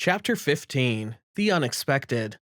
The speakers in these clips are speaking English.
Chapter 15 The Unexpected.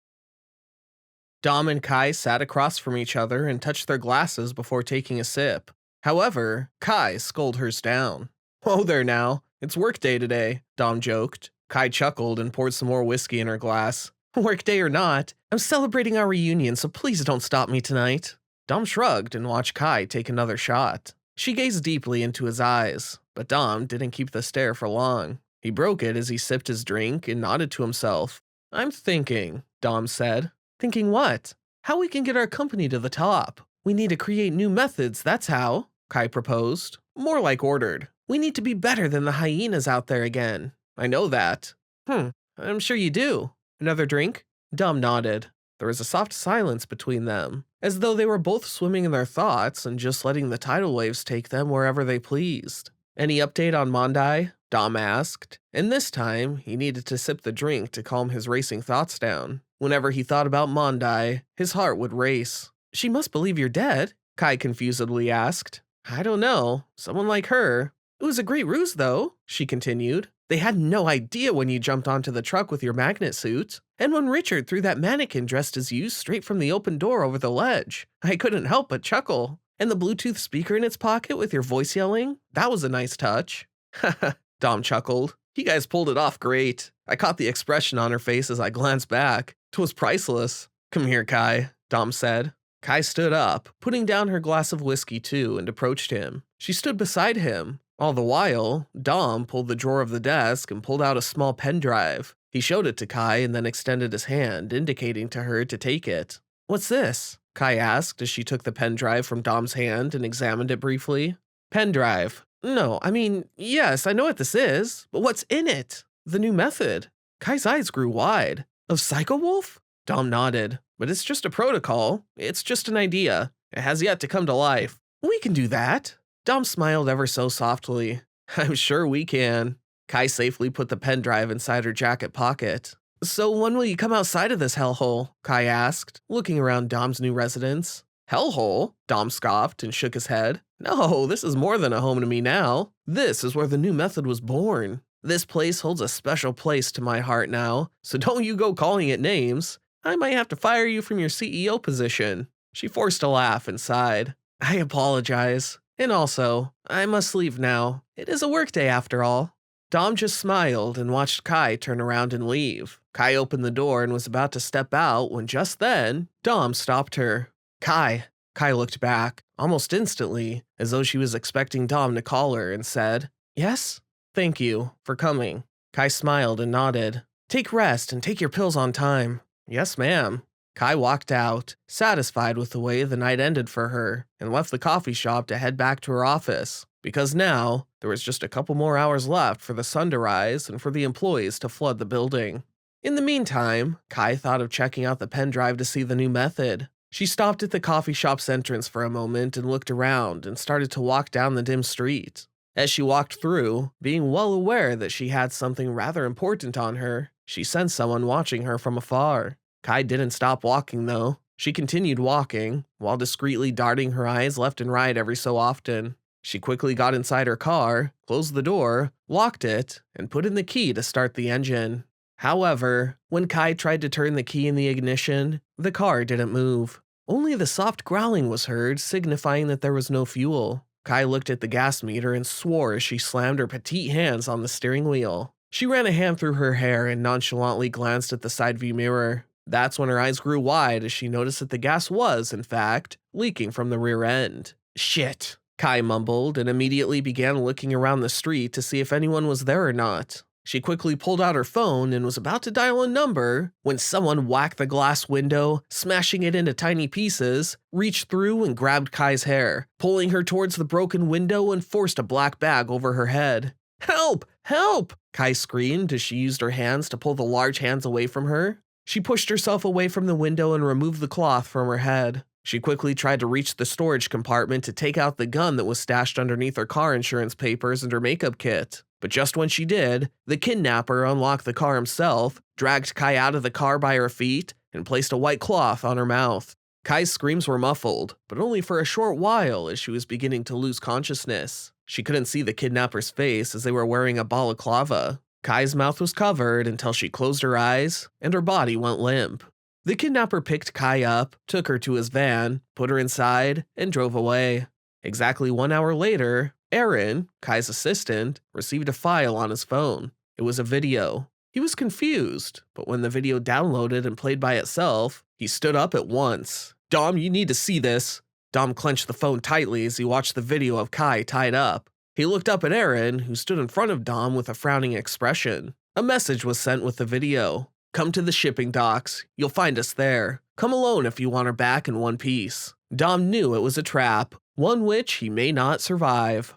Dom and Kai sat across from each other and touched their glasses before taking a sip. However, Kai sculled hers down. "Whoa there now, it's workday today," Dom joked. Kai chuckled and poured some more whiskey in her glass. "Workday or not, I'm celebrating our reunion, so please don't stop me tonight." Dom shrugged and watched Kai take another shot. She gazed deeply into his eyes, but Dom didn't keep the stare for long. He broke it as he sipped his drink and nodded to himself. "I'm thinking," Dom said. "Thinking what?" "How we can get our company to the top. We need to create new methods, that's how," Kai proposed. "More like ordered. We need to be better than the hyenas out there again." "I know that." I'm sure you do." "Another drink?" Dom nodded. There was a soft silence between them, as though they were both swimming in their thoughts and just letting the tidal waves take them wherever they pleased. "Any update on Mondai?" Dom asked, and this time he needed to sip the drink to calm his racing thoughts down. Whenever he thought about Mondai, his heart would race. "She must believe you're dead?" Kai confusedly asked. "I don't know. Someone like her." "It was a great ruse, though," she continued. "They had no idea when you jumped onto the truck with your magnet suit. And when Richard threw that mannequin dressed as you straight from the open door over the ledge. I couldn't help but chuckle. And the Bluetooth speaker in its pocket with your voice yelling? That was a nice touch." "Haha," Dom chuckled. "You guys pulled it off great." I caught the expression on her face as I glanced back. 'Twas priceless. "Come here, Kai," Dom said. Kai stood up, putting down her glass of whiskey too, and approached him. She stood beside him. All the while, Dom pulled the drawer of the desk and pulled out a small pen drive. He showed it to Kai and then extended his hand, indicating to her to take it. "What's this?" Kai asked as she took the pen drive from Dom's hand and examined it briefly. "Pen drive. No, I mean, yes, I know what this is, but what's in it?" "The new method." Kai's eyes grew wide. "Of Psycho-Wolf?" Dom nodded. "But it's just a protocol. It's just an idea. It has yet to come to life." "We can do that." Dom smiled ever so softly. "I'm sure we can." Kai safely put the pen drive inside her jacket pocket. "So when will you come outside of this hellhole?" Kai asked, looking around Dom's new residence. "Hellhole?" Dom scoffed and shook his head. "No, this is more than a home to me now. This is where the new method was born. This place holds a special place to my heart now, so don't you go calling it names. I might have to fire you from your CEO position." She forced a laugh and sighed. "I apologize. And also, I must leave now. It is a workday after all." Dom just smiled and watched Kai turn around and leave. Kai opened the door and was about to step out when just then, Dom stopped her. "Kai." Kai looked back, almost instantly, as though she was expecting Dom to call her, and said, "Yes? Thank you for coming." Kai smiled and nodded. "Take rest and take your pills on time." "Yes, ma'am." Kai walked out, satisfied with the way the night ended for her, and left the coffee shop to head back to her office, because now there was just a couple more hours left for the sun to rise and for the employees to flood the building. In the meantime, Kai thought of checking out the pen drive to see the new method. She stopped at the coffee shop's entrance for a moment and looked around and started to walk down the dim street. As she walked through, being well aware that she had something rather important on her, she sensed someone watching her from afar. Kai didn't stop walking, though. She continued walking, while discreetly darting her eyes left and right every so often. She quickly got inside her car, closed the door, locked it, and put in the key to start the engine. However, when Kai tried to turn the key in the ignition, the car didn't move. Only the soft growling was heard, signifying that there was no fuel. Kai looked at the gas meter and swore as she slammed her petite hands on the steering wheel. She ran a hand through her hair and nonchalantly glanced at the side view mirror. That's when her eyes grew wide as she noticed that the gas was, in fact, leaking from the rear end. "Shit," Kai mumbled and immediately began looking around the street to see if anyone was there or not. She quickly pulled out her phone and was about to dial a number when someone whacked the glass window, smashing it into tiny pieces, reached through and grabbed Kai's hair, pulling her towards the broken window and forced a black bag over her head. "Help! Help!" Kai screamed as she used her hands to pull the large hands away from her. She pushed herself away from the window and removed the cloth from her head. She quickly tried to reach the storage compartment to take out the gun that was stashed underneath her car insurance papers and her makeup kit. But just when she did, the kidnapper unlocked the car himself, dragged Kai out of the car by her feet, and placed a white cloth on her mouth. Kai's screams were muffled, but only for a short while as she was beginning to lose consciousness. She couldn't see the kidnapper's face as they were wearing a balaclava. Kai's mouth was covered until she closed her eyes and her body went limp. The kidnapper picked Kai up, took her to his van, put her inside, and drove away. Exactly 1 hour later, Aaron, Kai's assistant, received a file on his phone. It was a video. He was confused, but when the video downloaded and played by itself, he stood up at once. "Dom, you need to see this." Dom clenched the phone tightly as he watched the video of Kai tied up. He looked up at Aaron, who stood in front of Dom with a frowning expression. A message was sent with the video. "Come to the shipping docks. You'll find us there. Come alone if you want her back in one piece." Dom knew it was a trap, one which he may not survive.